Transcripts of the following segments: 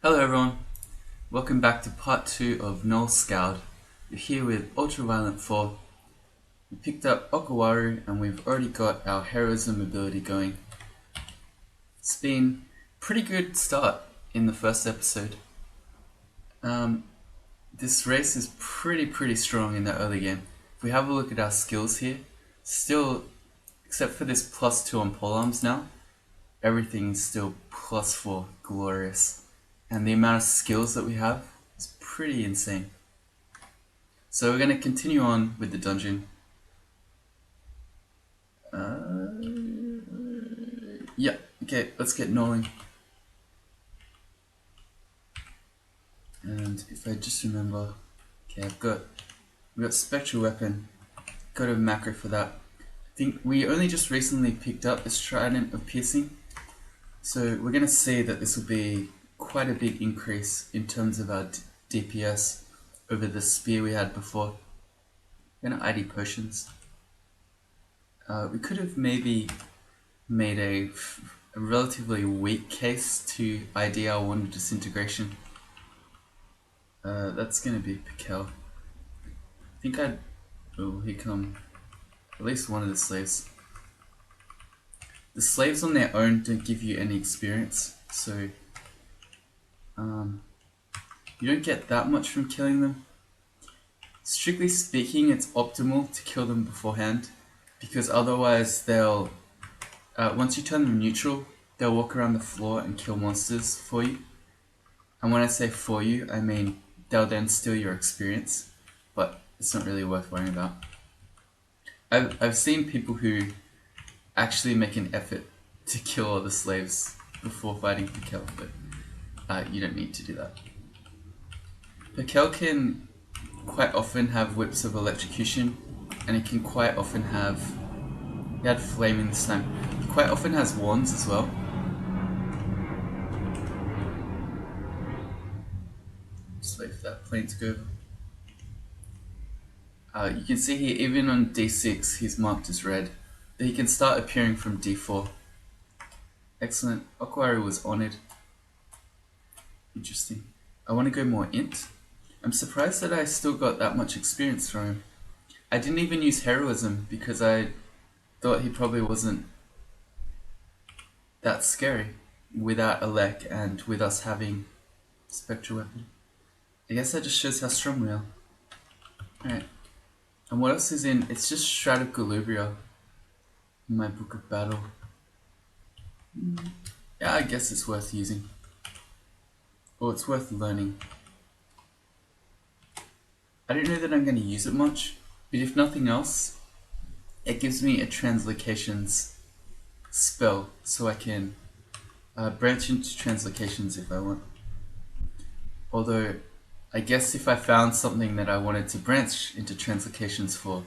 Hello everyone, welcome back to part 2 of Gnoll Skald. We're here with Ultraviolent 4. We picked up Okawaru and we've already got our heroism ability going. It's been a pretty good start in the first episode. This race is pretty strong in the early game. If we have a look at our skills here, still, except for this +2 on polearms now, everything is still +4, glorious. And the amount of skills that we have is pretty insane. So we're going to continue on with the dungeon. Yeah, okay, let's get Gnolling. And if I just remember, okay, we've got Spectral Weapon, got a macro for that. I think we only just recently picked up this Trident of Piercing, so we're going to see that this will be quite a big increase in terms of our DPS over the spear we had before. We're going to ID potions. We could have maybe made a relatively weak case to ID our Wand of Disintegration. That's going to be Pikel. I think I'd... Oh, here come at least one of the slaves. The slaves on their own don't give you any experience, so you don't get that much from killing them. Strictly speaking, it's optimal to kill them beforehand, because otherwise they'll, once you turn them neutral, they'll walk around the floor and kill monsters for you. And when I say for you, I mean they'll then steal your experience, but it's not really worth worrying about. I've seen people who actually make an effort to kill all the slaves before fighting Pikel, but you don't need to do that. Pikel can quite often have whips of electrocution, and it can quite often have... He had flaming this time. He quite often has wands as well. Just wait for that plane to go over. You can see here, even on D6, he's marked as red. But he can start appearing from D4. Excellent. Okawaru was honored. Interesting. I want to go more int. I'm surprised that I still got that much experience from him. I didn't even use heroism because I thought he probably wasn't that scary without Elec and with us having Spectral Weapon. I guess that just shows how strong we are. Alright. And what else is in? It's just Shroud of Galubria in my Book of Battle. Yeah, I guess it's worth using. Or it's worth learning. I don't know that I'm going to use it much, but if nothing else, it gives me a translocations spell, so I can branch into translocations if I want. Although, I guess if I found something that I wanted to branch into translocations for,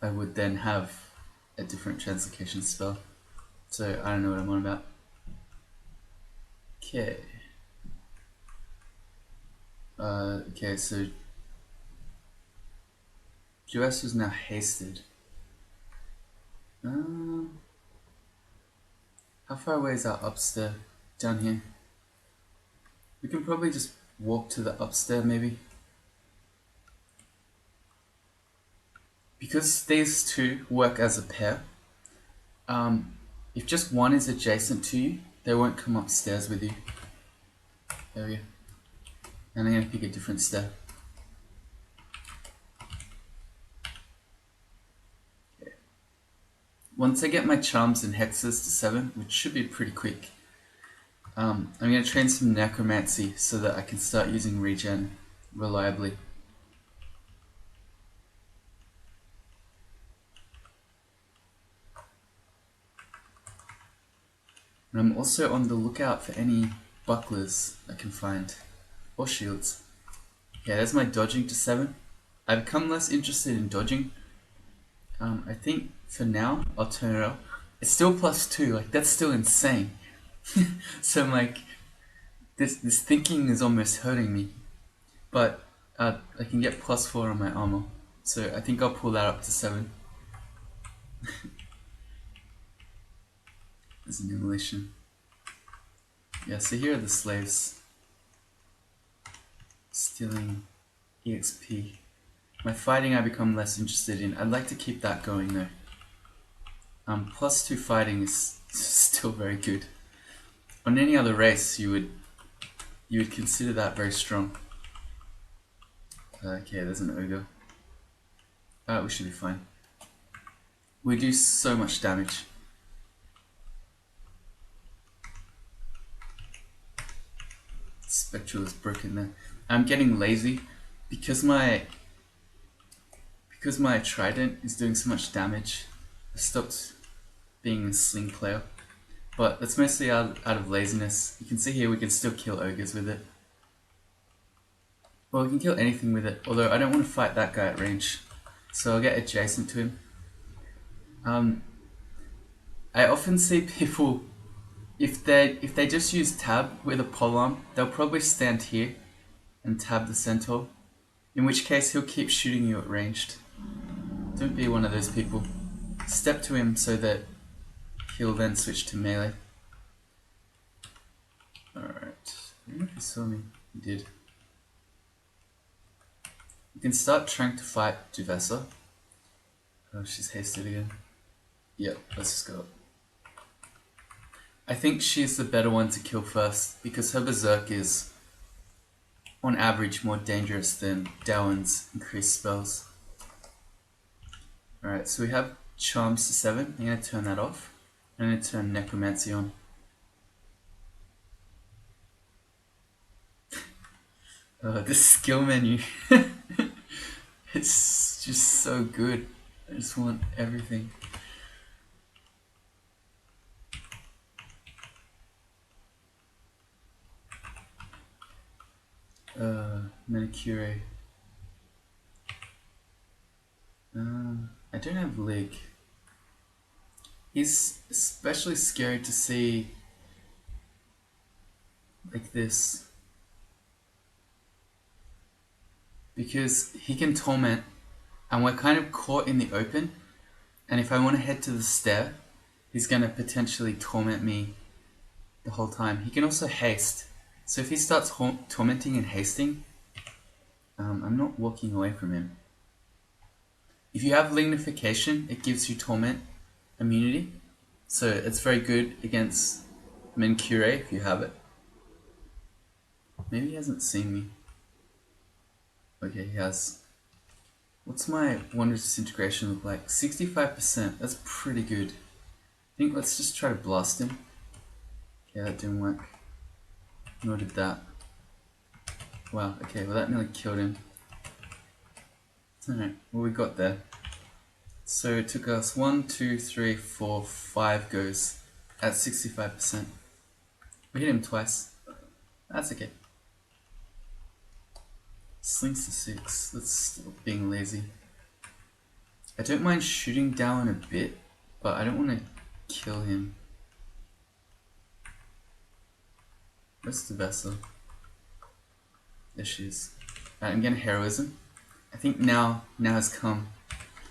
I would then have a different translocation spell. So I don't know what I'm on about. Okay. Okay, so US was now hasted. How far away is our upstair? Down here. We can probably just walk to the upstair maybe. Because these two work as a pair, if just one is adjacent to you, they won't come upstairs with you. There we go. And I'm going to pick a different stair. Okay. Once I get my charms and hexes to 7, which should be pretty quick, I'm going to train some necromancy so that I can start using regen reliably. And I'm also on the lookout for any bucklers I can find, or shields. Yeah, there's my dodging to 7. I've become less interested in dodging. I think for now I'll turn it up. It's still +2, like that's still insane. So I'm like, this thinking is almost hurting me. But I can get +4 on my armor, so I think I'll pull that up to 7. As an emulation. Yeah, so here are the slaves. Stealing EXP. My fighting I become less interested in. I'd like to keep that going though. +2 fighting is still very good. On any other race, you would consider that very strong. Okay, there's an ogre. We should be fine. We do so much damage. Spectral is broken there. I'm getting lazy because my trident is doing so much damage. I stopped being a sling player, but that's mostly out of laziness. You can see here we can still kill ogres with it. Well, we can kill anything with it, although I don't want to fight that guy at range, so I'll get adjacent to him. I often see people, if they just use tab with a polearm, they'll probably stand here and tab the centaur, in which case he'll keep shooting you at ranged. Don't be one of those people. Step to him so that he'll then switch to melee. Alright, I don't know if he saw me. He did. You can start trying to fight Duvessa. Oh, she's hasted again. Yep, let's just go. I think she's the better one to kill first because her berserk is, on average, more dangerous than Dowan's increased spells. Alright, so we have Charms to 7. I'm going to turn that off. I'm going to turn Necromancy on. This skill menu. It's just so good. I just want everything. Manicure. I don't have Lig. He's especially scary to see like this, because he can torment and we're kind of caught in the open, and if I want to head to the stair, he's going to potentially torment me the whole time. He can also haste, so if he starts tormenting and hasting, I'm not walking away from him. If you have lignification, it gives you torment immunity, so it's very good against Mencure if you have it. Maybe he hasn't seen me. Okay, he has. What's my Wonder Disintegration look like? 65%, that's pretty good. I think let's just try to blast him. Okay, that didn't work. Nor did that. Wow, okay, well that nearly killed him. Alright, well we got there. So it took us 1, 2, 3, 4, 5 goes at 65%. We hit him twice. That's okay. Slings to 6. That's still being lazy. I don't mind shooting down a bit, but I don't want to kill him. Where's the vessel? There she is. I'm getting heroism. I think now has come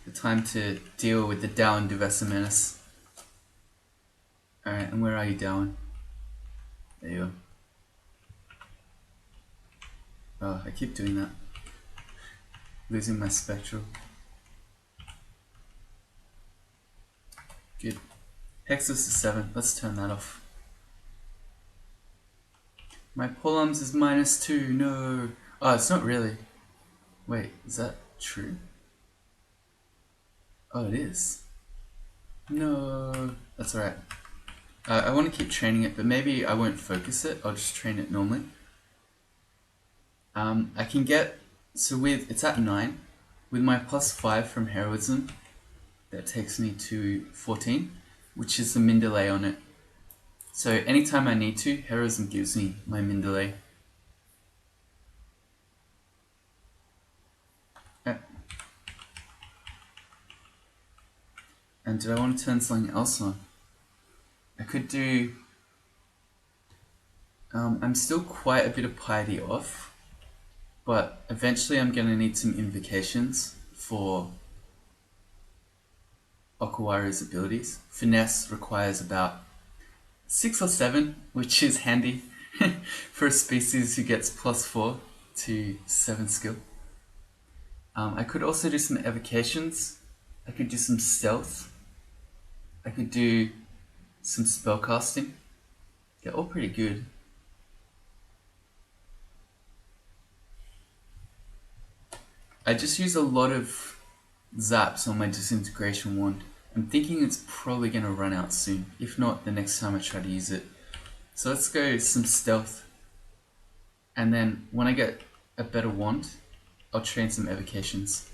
the time to deal with the down Duvessa menace. Alright, and where are you, Down? There you go. Oh, I keep doing that. Losing my spectral. Good. Hexus is 7. Let's turn that off. My polearms is -2. No. Oh, it's not really. Wait, is that true? Oh, it is. No. That's alright. I want to keep training it, but maybe I won't focus it. I'll just train it normally. I can get, so with, it's at 9. With my +5 from heroism, that takes me to 14, which is the min delay on it. So anytime I need to, heroism gives me my min delay. And did I want to turn something else on? I could do... I'm still quite a bit of piety off, but eventually I'm going to need some invocations for Okawaru's abilities. Finesse requires about 6 or 7, which is handy for a species who gets +4. to 7 skill. I could also do some evocations. I could do some stealth. I could do some spellcasting. They're all pretty good. I just use a lot of zaps on my disintegration wand. I'm thinking it's probably going to run out soon, if not the next time I try to use it. So let's go some stealth, and then when I get a better wand, I'll train some evocations.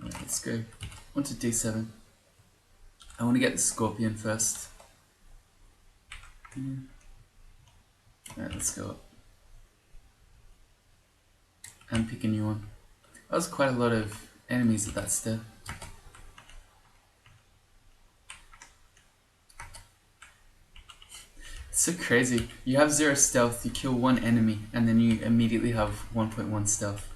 Alright, let's go on to D7. I want to get the scorpion first. Alright, let's go up. And pick a new one. That was quite a lot of enemies at that step. It's so crazy. You have 0 stealth, you kill one enemy, and then you immediately have 1.1 stealth.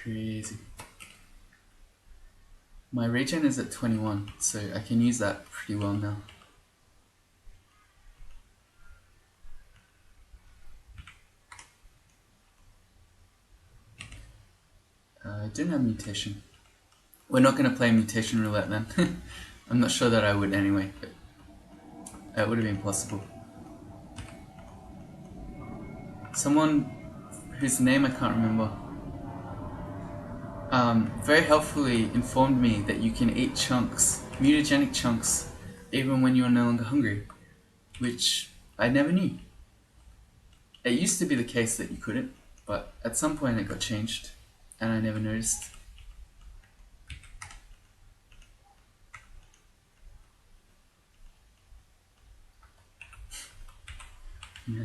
Crazy. My regen is at 21, so I can use that pretty well now. I didn't have mutation. We're not going to play mutation roulette then. I'm not sure that I would anyway, but it would have been possible. Someone whose name I can't remember very helpfully informed me that you can eat chunks, mutagenic chunks, even when you're no longer hungry, which I never knew. It used to be the case that you couldn't, but at some point it got changed, and I never noticed. Yeah.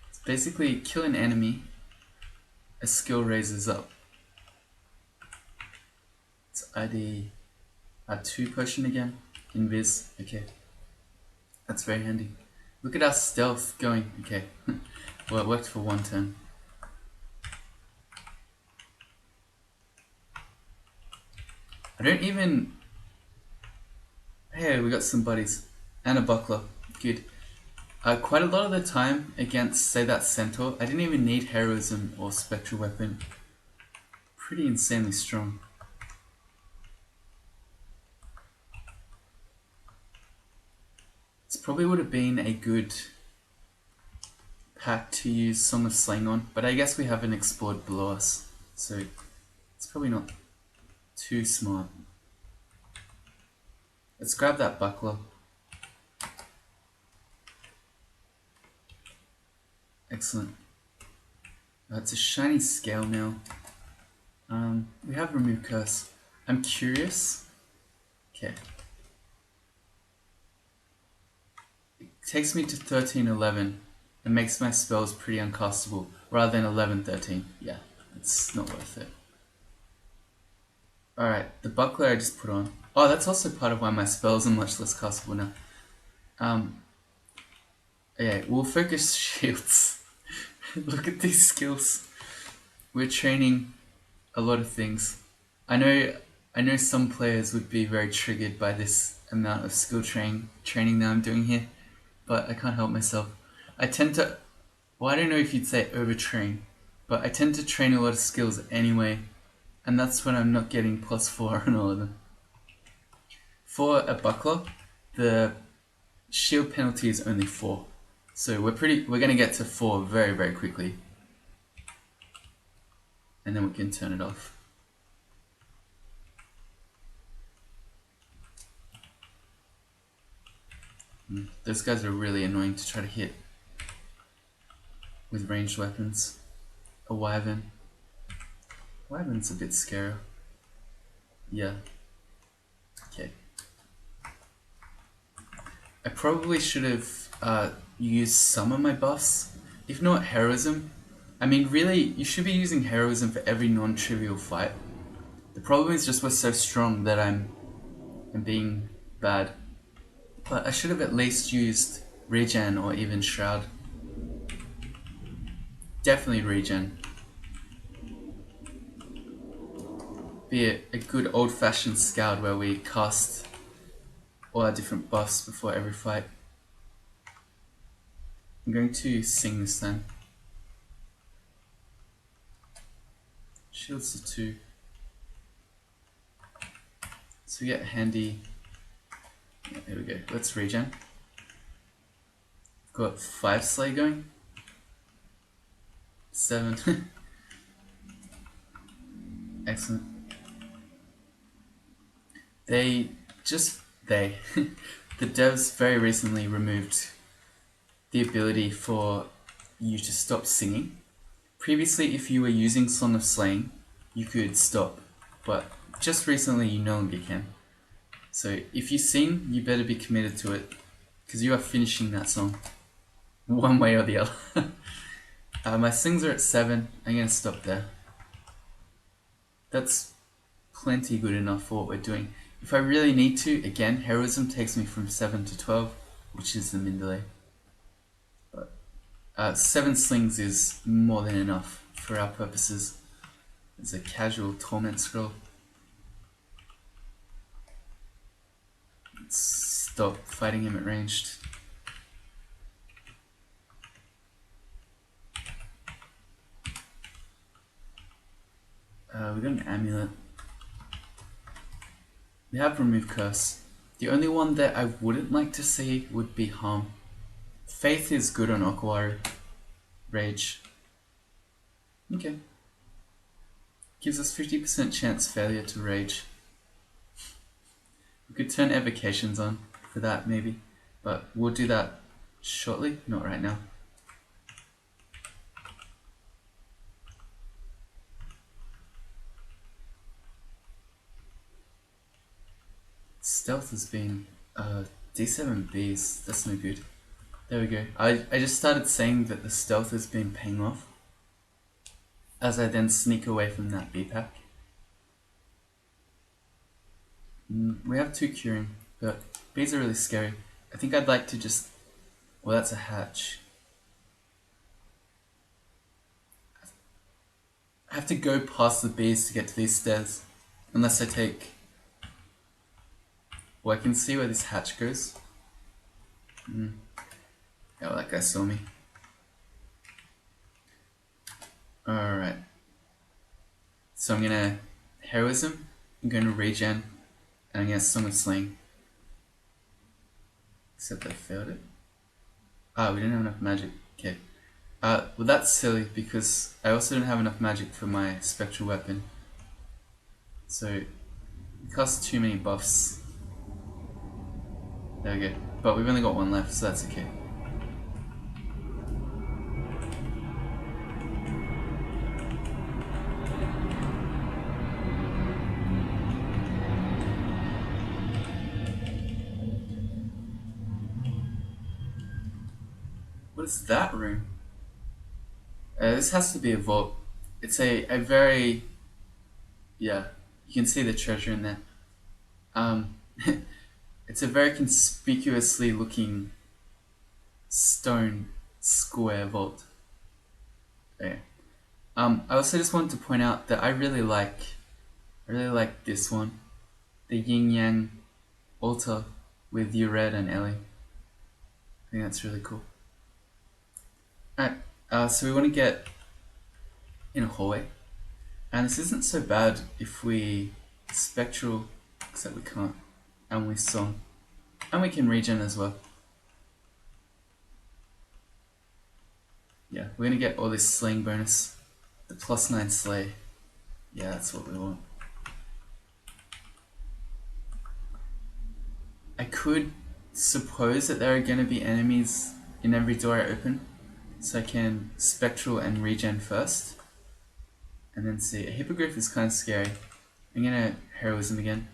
It's basically kill an enemy, a skill raises up. It's ID R2 potion again, invis, okay. That's very handy. Look at our stealth going, okay. Well, it worked for one turn. I don't even... Hey, we got some buddies. And a buckler, good. Quite a lot of the time against, say, that centaur, I didn't even need heroism or spectral weapon. Pretty insanely strong. This probably would have been a good pack to use Song of Slaying on, but I guess we haven't explored below us, so it's probably not too smart. Let's grab that buckler. Excellent. It's a shiny scale now. We have remove curse. I'm curious. Okay. It takes me to 1311 and makes my spells pretty uncastable rather than 1113. Yeah, it's not worth it. Alright, the buckler I just put on. Oh, that's also part of why my spells are much less castable now. Okay, we'll focus shields. Look at these skills. We're training a lot of things. I know some players would be very triggered by this amount of skill training that I'm doing here, but I can't help myself. I tend to, well, I don't know if you'd say overtrain, but I tend to train a lot of skills anyway, and that's when I'm not getting +4 on all of them. For a buckler, the shield penalty is only 4. So we're gonna get to 4 very, very quickly. And then we can turn it off. Those guys are really annoying to try to hit with ranged weapons. A wyvern. Wyvern's a bit scary. Yeah. Okay. I probably should have used some of my buffs. If not heroism. I mean, really, you should be using heroism for every non-trivial fight. The problem is just we're so strong that I'm being bad. But I should have at least used regen or even shroud. Definitely regen. Be a good old-fashioned Skald where we cast all our different buffs before every fight. I'm going to sing this time. Shields to 2. So we get handy. Yeah, here we go. Let's regen. Got 5 Slay going. 7. Excellent. The devs very recently removed the ability for you to stop singing. Previously, if you were using Song of Slaying, you could stop, but just recently you no longer can. So if you sing, you better be committed to it, because you are finishing that song, one way or the other. My sings are at 7, I'm going to stop there. That's plenty good enough for what we're doing. If I really need to, again, Heroism takes me from 7 to 12, which is the min delay. But 7 slings is more than enough for our purposes. It's a casual torment scroll. Let's stop fighting him at ranged. We got an amulet. We have remove curse. The only one that I wouldn't like to see would be harm. Faith is good on Okawaru. Rage. Okay. Gives us 50% chance failure to rage. We could turn evocations on for that maybe, but we'll do that shortly, not right now. Stealth has been D7 Bs, that's no good. There we go. I just started saying that the stealth has been paying off as I then sneak away from that B pack. We have 2 curing, but Bs are really scary. I think I'd like to just... Well, that's a hatch. I have to go past the Bs to get to these stairs. Unless I take... Well, I can see where this hatch goes. Yeah, well, that guy saw me. Alright. So I'm gonna Heroism, I'm gonna Regen, and I'm gonna Song of Slaying. Except I failed it. Ah, we didn't have enough magic. Okay. Well, that's silly because I also don't have enough magic for my spectral weapon. So, it costs too many buffs. There we go. But we've only got 1 left, so that's okay. What is that room? This has to be a vault. It's a very... Yeah, you can see the treasure in there. It's a very conspicuously looking stone square vault. Okay. I also just wanted to point out that I really like this one. The yin yang altar with Ured and Ellie. I think that's really cool. Alright, so we want to get in a hallway. And this isn't so bad if we spectral, except we can't, and we song. And we can regen as well. Yeah, we're gonna get all this slaying bonus. The +9 slay. Yeah, that's what we want. I could suppose that there are gonna be enemies in every door I open. So I can spectral and regen first. And then see, a hippogriff is kind of scary. I'm gonna heroism again.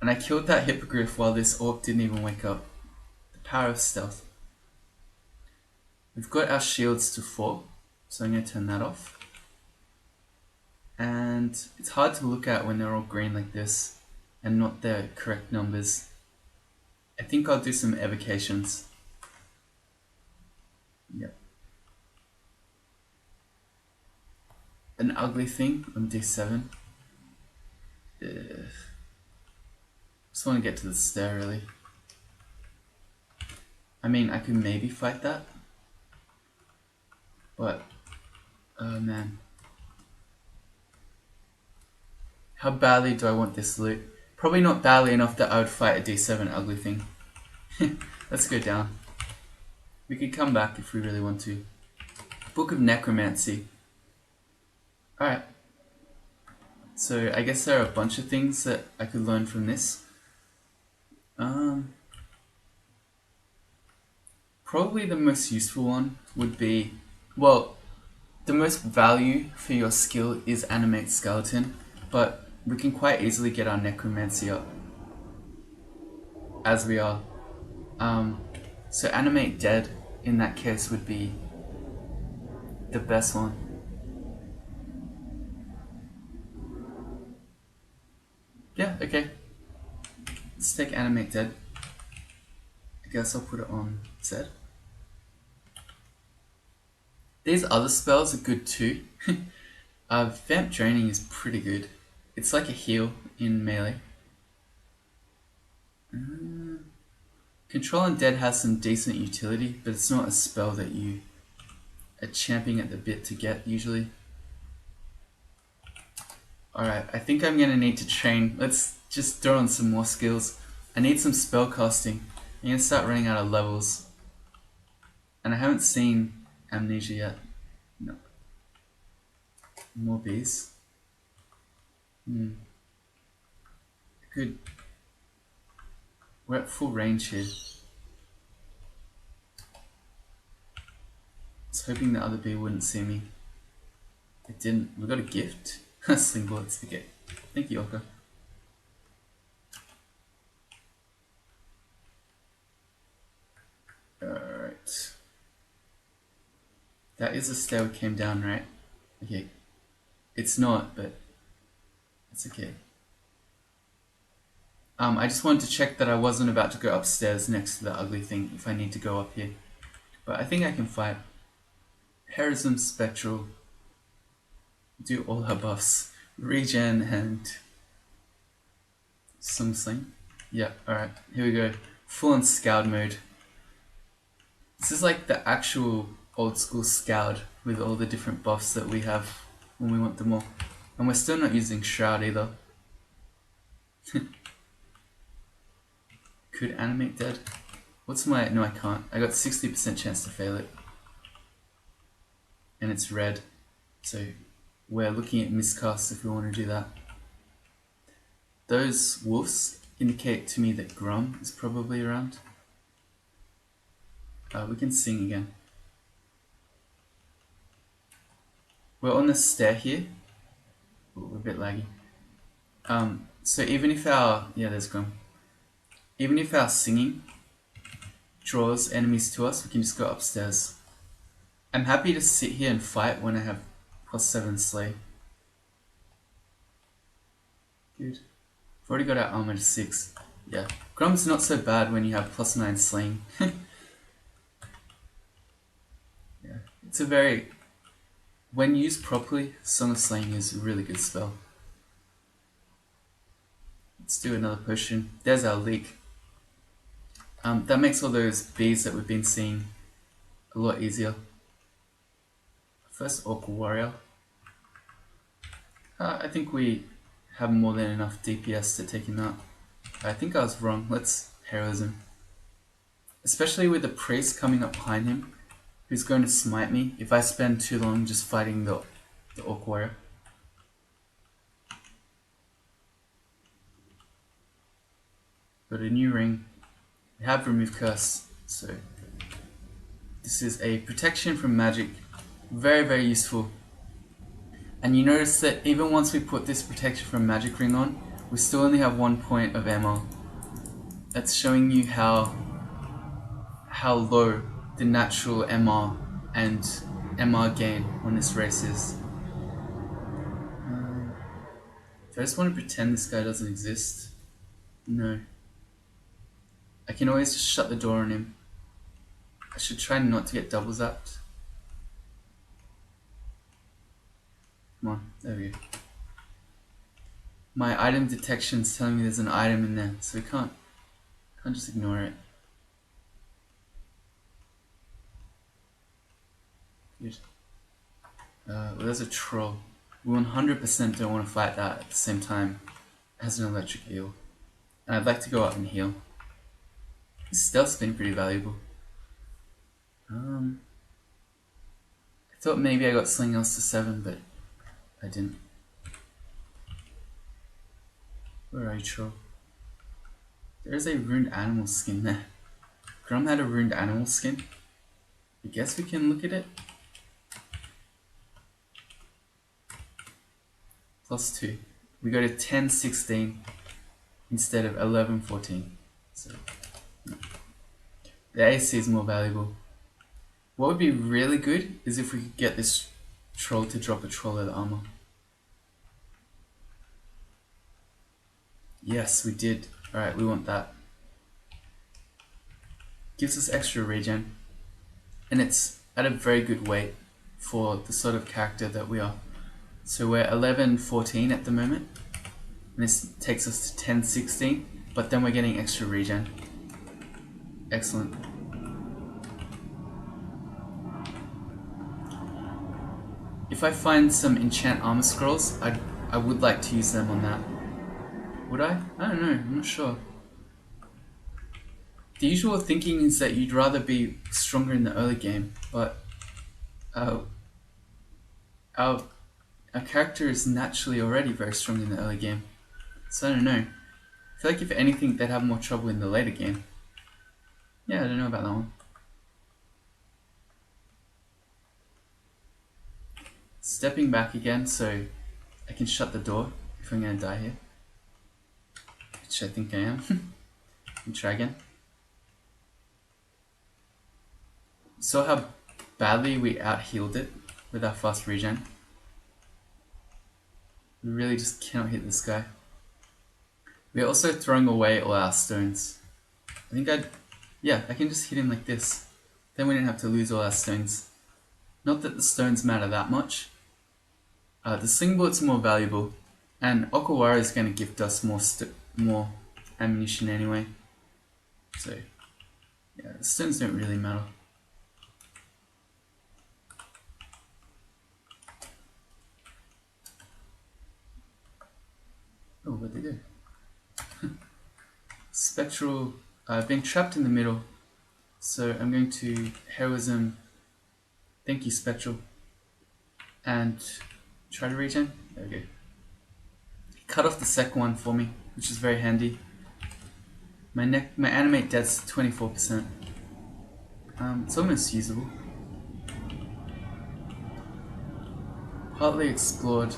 And I killed that hippogriff while this orc didn't even wake up. The power of stealth. We've got our shields to 4, so I'm gonna turn that off. And it's hard to look at when they're all green like this and not the correct numbers. I think I'll do some evocations. Yep. An ugly thing on D7. Just want to get to the stair, really. I mean, I could maybe fight that. But, oh man. How badly do I want this loot? Probably not badly enough that I would fight a D7 ugly thing. Let's go down. We could come back if we really want to. Book of Necromancy. Alright. So I guess there are a bunch of things that I could learn from this. Probably the most useful one would be, well, the most value for your skill is Animate Skeleton, but we can quite easily get our Necromancy up as we are. So Animate Dead in that case would be the best one. Yeah, okay. Let's take Animate Dead. I guess I'll put it on Z. These other spells are good too. Vamp Draining is pretty good. It's like a heal in melee. Control Undead has some decent utility, but it's not a spell that you are champing at the bit to get usually. Alright, I think I'm going to need to train. Let's just throw on some more skills. I need some spell casting. I'm going to start running out of levels. And I haven't seen Amnesia yet. No. More bees. Good. We're at full range here. I was hoping the other bee wouldn't see me. It didn't. We got a gift. Sling bullets. Okay. Thank you, Orca. Alright. That is the stair we came down, right? Okay. It's not, but it's okay. I just wanted to check that I wasn't about to go upstairs next to the ugly thing if I need to go up here. But I think I can fight. Heroism, Spectral. Do all her buffs. Regen and Song Sling. Yeah, alright. Here we go. Full on Skald mode. This is like the actual old school Skald with all the different buffs that we have when we want them all. And we're still not using Shroud either. Could Animate Dead? What's my... No, I can't. I got 60% chance to fail it. And it's red. So we're looking at miscasts if we want to do that. Those wolves indicate to me that Grum is probably around. We can sing again. We're on the stair here. Ooh, we're a bit laggy. So even if our... Yeah, there's Grum. Even if our singing draws enemies to us, we can just go upstairs. I'm happy to sit here and fight when I have +7 Slay. Good. We've already got our armor to 6. Yeah. Grum's not so bad when you have +9 slaying. Yeah. It's a very... When used properly, Song of Slaying is a really good spell. Let's do another potion. There's our leak. That makes all those bees that we've been seeing a lot easier. First Orc Warrior. I think we have more than enough DPS to take him out. I think I was wrong. Let's Heroism. Especially with the priest coming up behind him, who's going to smite me if I spend too long just fighting the Orc Warrior. Got a new ring. We have Remove Curse, so this is a protection from magic. Very, very useful. And you notice that even once we put this protection from magic ring on, we still only have 1 point of MR. That's showing you how low the natural MR and MR gain on this race is. Do I just want to pretend this guy doesn't exist? No. I can always just shut the door on him. I should try not to get double zapped. Come on, there we go. my item detection is telling me there's an item in there, so we can't just ignore it. Good. Well, there's a troll. We 100% don't want to fight that at the same time as an electric eel. And I'd like to go up and heal. His stealth's been pretty valuable. I thought maybe I got Sling Else to 7, but I didn't. Where are you, troll? There is a ruined animal skin there. Grum had a ruined animal skin. I guess we can look at it. +2. We go to 10-16 instead of 11-14. So the AC is more valuable. What would be really good is if we could get this troll to drop a troll leather armor. Yes, we did. Alright, we want that. Gives us extra regen. And it's at a very good weight for the sort of character that we are. So we're 11-14 at the moment. And this takes us to 10-16, but then we're getting extra regen. Excellent. If I find some enchant armor scrolls, I would like to use them on that. Would I? I don't know, I'm not sure. The usual thinking is that you'd rather be stronger in the early game, but our character is naturally already very strong in the early game. So I don't know. I feel like if anything, they'd have more trouble in the later game. Yeah, I don't know about that one. Stepping back again so I can shut the door if I'm going to die here. Which I think I am. And try again. Saw how badly we out-healed it with our fast regen. We really just cannot hit this guy. We're also throwing away all our stones. I think I can just hit him like this. Then we don't have to lose all our stones. Not that the stones matter that much. The sling bullets are more valuable, and Okawara is going to gift us more ammunition anyway. So, yeah, the stones don't really matter. Oh, where'd they go? Spectral, being trapped in the middle. So I'm going to heroism. Thank you, Spectral. And try to regen. There we go. Cut off the second one for me, which is very handy. My animate death's 24%. It's almost usable. Partly explored.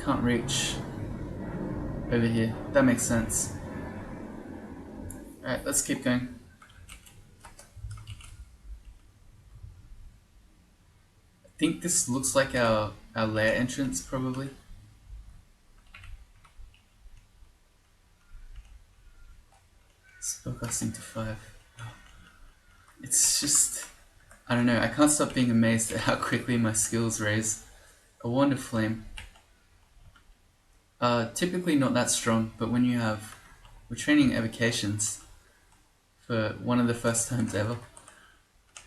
Can't reach over here. That makes sense. Alright, let's keep going. I think this looks like our lair entrance, probably. Spellcasting to 5. It's just, I don't know, I can't stop being amazed at how quickly my skills raise. A Wand of Flame. Typically not that strong, but when we're training evocations for one of the first times ever.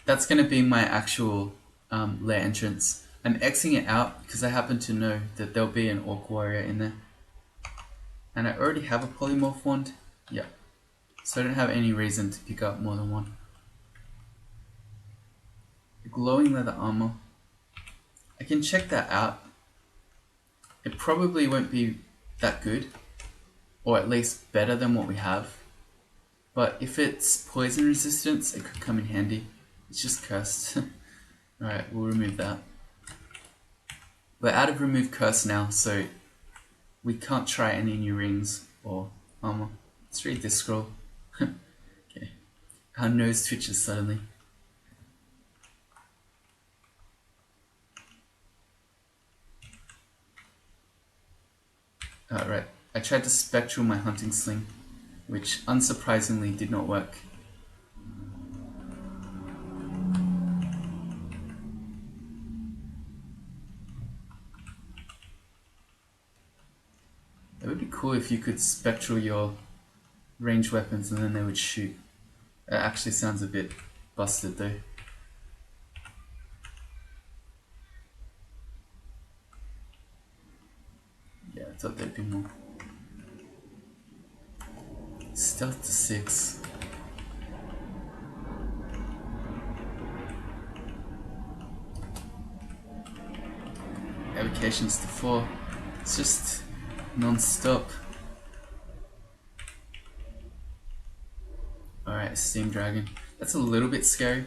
That's going to be my actual lair entrance. I'm Xing it out because I happen to know that there'll be an Orc Warrior in there. And I already have a Polymorph Wand. Yeah. So I don't have any reason to pick up more than one. The glowing leather armor. I can check that out. It probably won't be that good, or at least better than what we have. But if it's poison resistance, it could come in handy. It's just cursed. Alright, we'll remove that. We're out of remove curse now, so we can't try any new rings or armor. Let's read this scroll. Okay. Our nose twitches suddenly. Right, I tried to spectral my hunting sling, which unsurprisingly did not work. That would cool if you could spectral your ranged weapons and then they would shoot. It actually sounds a bit busted though. Yeah, I thought there'd be more. Stealth to 6. Evocations to 4. It's just non-stop. Alright, Steam Dragon. That's a little bit scary.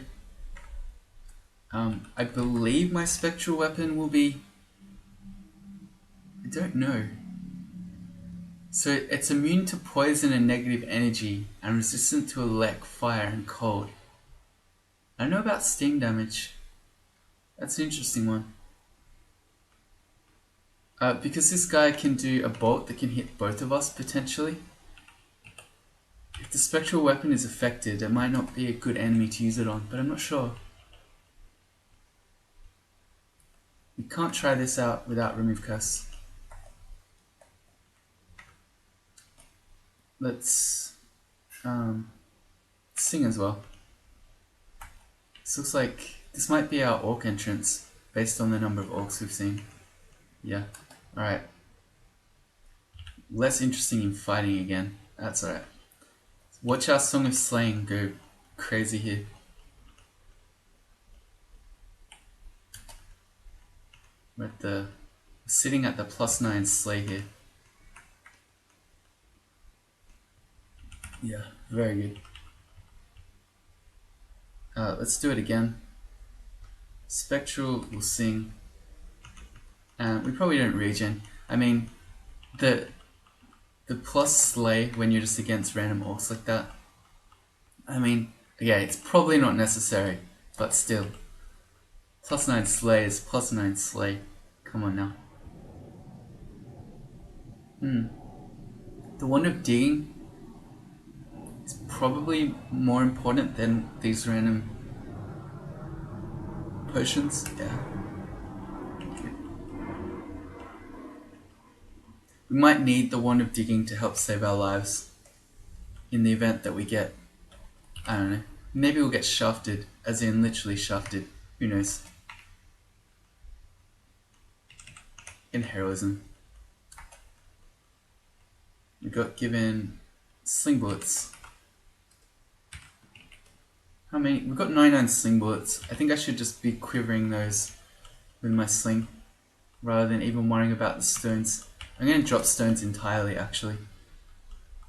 I believe my spectral weapon will be... I don't know. So it's immune to poison and negative energy and resistant to elect, fire and cold. I don't know about steam damage. That's an interesting one. Because this guy can do a bolt that can hit both of us potentially. If the spectral weapon is affected, it might not be a good enemy to use it on, but I'm not sure. We can't try this out without remove curse. Let's sing as well. This looks like this might be our orc entrance based on the number of orcs we've seen. Yeah, alright. Less interesting in fighting again. That's alright. Watch our Song of Slaying go crazy here. We're sitting at the +9 slay here. Yeah, very good. Let's do it again. Spectral will sing. And we probably don't regen. I mean, the plus slay when you're just against random orcs like that. I mean, yeah, it's probably not necessary, but still. +9 slay is +9 slay. Come on now. The Wand of Digging is probably more important than these random potions. Yeah. We might need the Wand of Digging to help save our lives in the event that we get, I don't know, maybe we'll get shafted, as in literally shafted, who knows. In heroism. We got given sling bullets. How many? We've got 99 sling bullets. I think I should just be quivering those with my sling rather than even worrying about the stones. I'm going to drop stones entirely actually.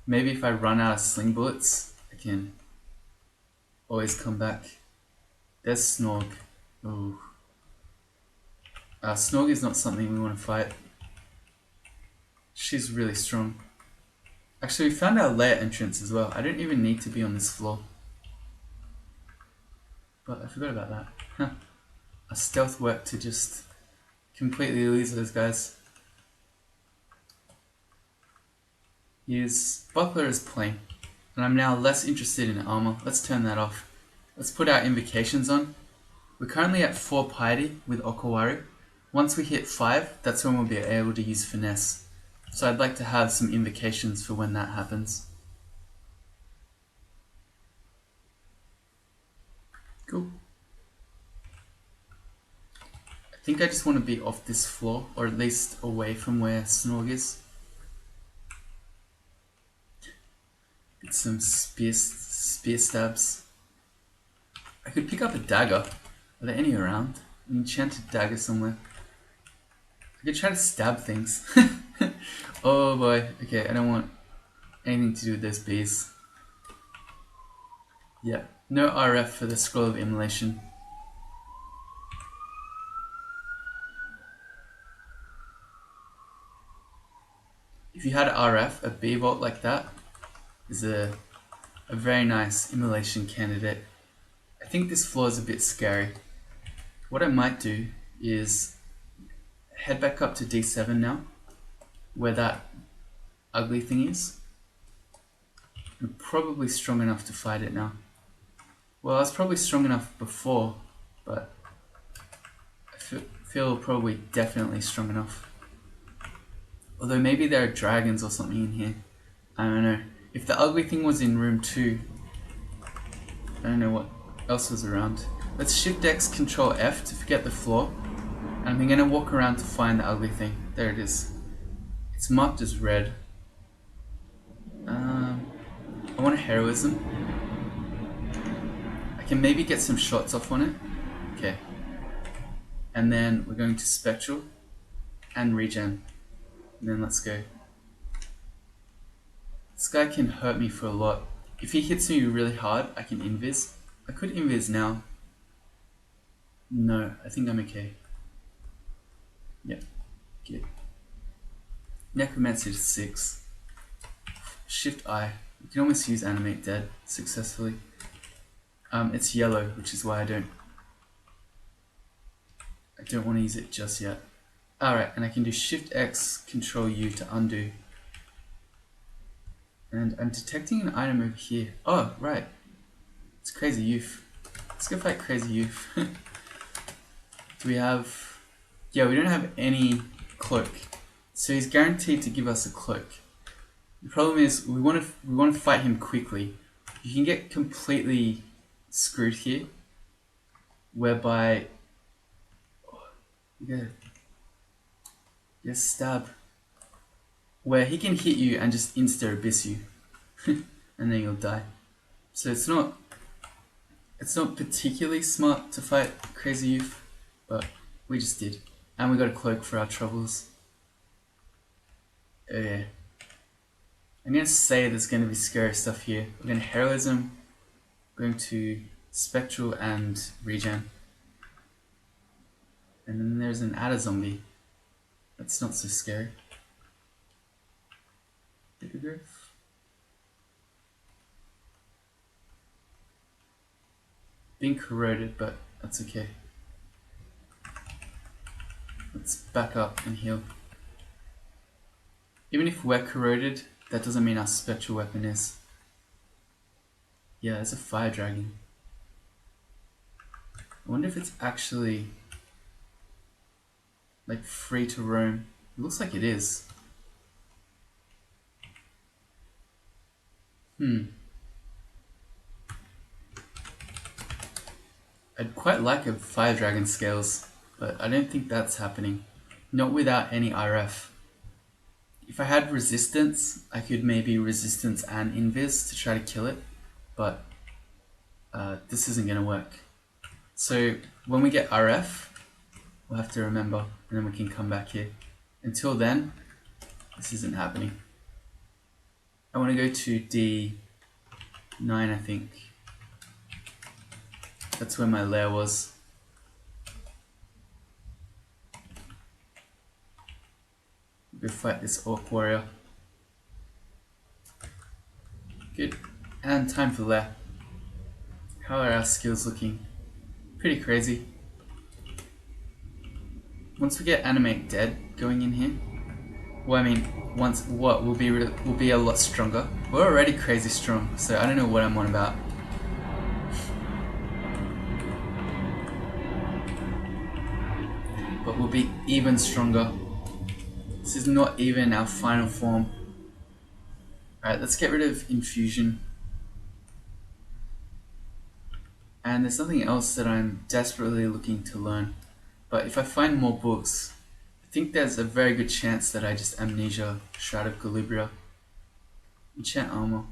Maybe if I run out of sling bullets, I can always come back. There's Snorg. Ooh. Snorg is not something we want to fight. She's really strong. Actually, we found our lair entrance as well. I don't even need to be on this floor. But I forgot about that. Huh. A stealth work to just completely lose those guys. Use buckler as plain. And I'm now less interested in armor. Let's turn that off. Let's put our invocations on. We're currently at 4 piety with Okawaru. Once we hit 5, that's when we'll be able to use finesse. So I'd like to have some invocations for when that happens. Cool. I think I just want to be off this floor, or at least away from where Snorg is. Get some spear stabs. I could pick up a dagger. Are there any around? An enchanted dagger somewhere. I could try to stab things. Oh boy. Okay, I don't want anything to do with those bees. Yeah, no RF for the Scroll of Immolation. If you had RF, a bee vault like that is a very nice immolation candidate. I think this floor is a bit scary. What I might do is head back up to D7 now, where that ugly thing is. I'm probably strong enough to fight it now. Well, I was probably strong enough before, but I feel probably definitely strong enough. Although maybe there are dragons or something in here. I don't know. If the ugly thing was in room 2, I don't know what else was around. Let's Shift X, Control F to forget the floor. And I'm going to walk around to find the ugly thing. There it is. It's marked as red. I want a heroism. I can maybe get some shots off on it. Okay. And then we're going to Spectral and Regen. And then let's go. This guy can hurt me for a lot. If he hits me really hard, I can invis. I could invis now. No, I think I'm okay. Yep, good. Necromancy to 6. Shift I. We can almost use Animate Dead successfully. It's yellow, which is why I don't want to use it just yet. Alright, and I can do Shift X, Control U to undo. And I'm detecting an item over here. Oh, right. It's Crazy Youth. Let's go fight Crazy Youth. Do we have... Yeah, we don't have any cloak. So he's guaranteed to give us a cloak. The problem is we want to fight him quickly. You can get completely screwed here, whereby you get stab, where he can hit you and just insta abyss you, and then you'll die. So it's not particularly smart to fight Crazy Youth, but we just did, and we got a cloak for our troubles. Okay. I'm going to say there's going to be scary stuff here. We're going to Heroism, going to Spectral and Regen. And then there's an Adder Zombie. That's not so scary. Hippogriff. Being corroded, but that's okay. Let's back up and heal. Even if we're corroded, that doesn't mean our spectral weapon is. Yeah, it's a fire dragon. I wonder if it's actually like free to roam. It looks like it is. I'd quite like a fire dragon scales, but I don't think that's happening. Not without any RF. If I had resistance, I could maybe resistance and invis to try to kill it, but this isn't going to work. So when we get RF, we'll have to remember, and then we can come back here. Until then, this isn't happening. I want to go to D9, I think. That's where my lair was. Go fight this Orc Warrior. Good. And time for lair. How are our skills looking? Pretty crazy. Once we get Animate Dead going in here, well, I mean, once what we'll be a lot stronger. We're already crazy strong, so I don't know what I'm on about. But we'll be even stronger. This is not even our final form. Alright, let's get rid of Infusion. And there's something else that I'm desperately looking to learn. But if I find more books, I think there's a very good chance that I just Amnesia Shroud of Galibria. Enchant Armor.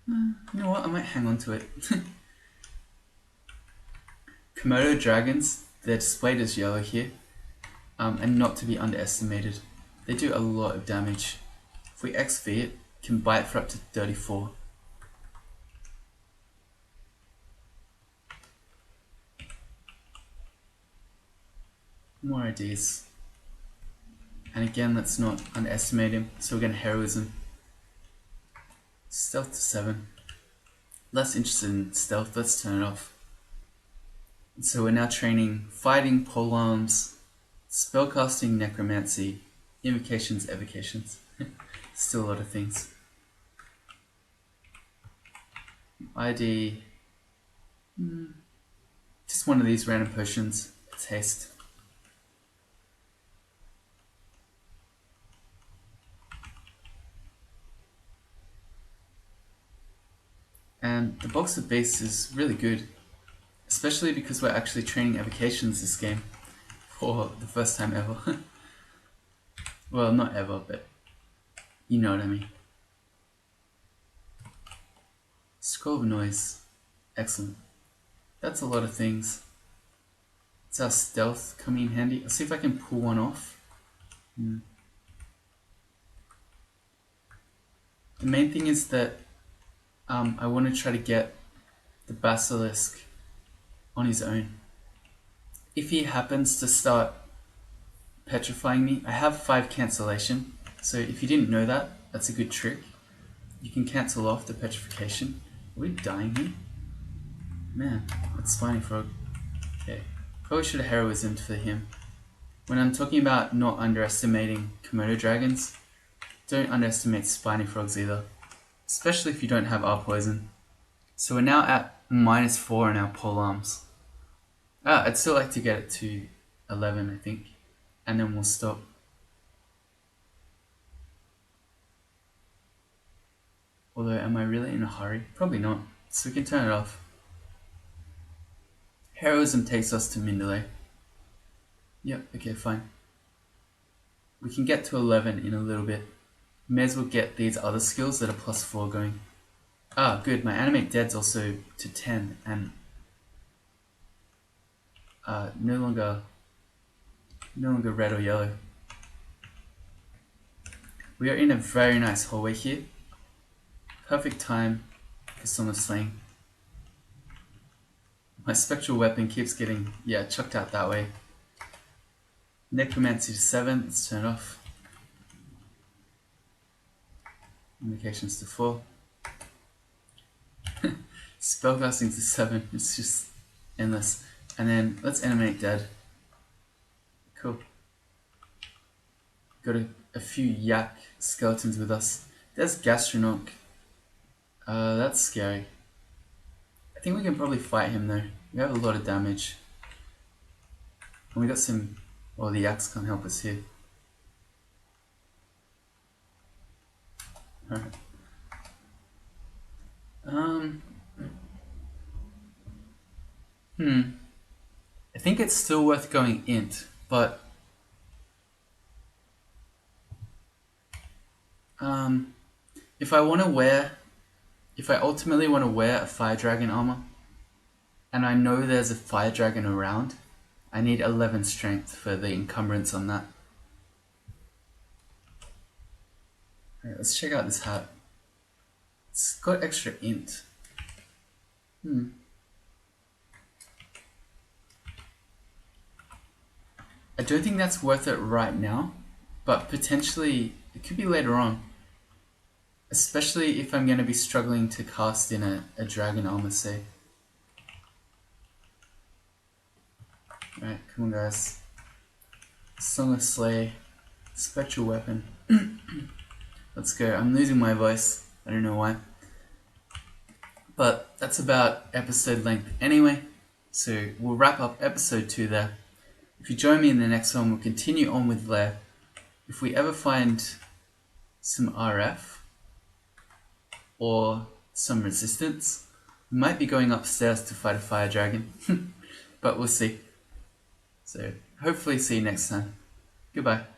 You know what, I might hang on to it. Komodo dragons, they're displayed as yellow here. And not to be underestimated. They do a lot of damage. If we XV it, can bite for up to 34. More ideas. And again, let's not underestimate him, so we're going to Heroism. Stealth to 7. Less interested in stealth, let's turn it off. And so we're now training Fighting, Polearms, Spellcasting, Necromancy, Invocations, Evocations. Still a lot of things. ID. Just one of these random potions. It's haste. And the box of beasts is really good, especially because we're actually training evocations this game for the first time ever. Well, not ever, but you know what I mean. Scroll of noise. Excellent. That's a lot of things. It's our stealth coming in handy. I'll see if I can pull one off. The main thing is that I want to try to get the basilisk on his own. If he happens to start petrifying me, I have 5 cancellation. So if you didn't know that, that's a good trick. You can cancel off the petrification. Are we dying here? Man, that's spiny frog. Okay, probably should have heroismed for him. When I'm talking about not underestimating Komodo dragons, don't underestimate spiny frogs either. Especially if you don't have our poison. So we're now at -4 in our pole arms. I'd still like to get it to 11, I think. And then we'll stop. Although, am I really in a hurry? Probably not. So we can turn it off. Heroism takes us to Mindalay. Yep, okay, fine. We can get to 11 in a little bit. May as well get these other skills that are +4 going. Good. My animate dead's also to 10 and no longer red or yellow. We are in a very nice hallway here. Perfect time for Song Slaying. My spectral weapon keeps getting chucked out that way. Necromancy to 7. Let's turn it off. Invocations to 4. Spellcasting to 7. It's just endless. And then let's animate dead. Cool. Got a few yak skeletons with us. There's Gastronaut. That's scary. I think we can probably fight him though. We have a lot of damage. And we got some... Well, the yaks can't help us here. Alright. I think it's still worth going int, but if I ultimately want to wear a fire dragon armor, and I know there's a fire dragon around, I need 11 strength for the encumbrance on that. Alright, let's check out this hat. It's got extra int. I don't think that's worth it right now, but potentially it could be later on. Especially if I'm going to be struggling to cast in a dragon armor, say. Alright, come on guys. Song of Slay, spectral weapon. Let's go. I'm losing my voice. I don't know why. But that's about episode length anyway. So we'll wrap up episode 2 there. If you join me in the next one, we'll continue on with Lair. If we ever find some RF or some resistance, we might be going upstairs to fight a fire dragon. But we'll see. So hopefully see you next time. Goodbye.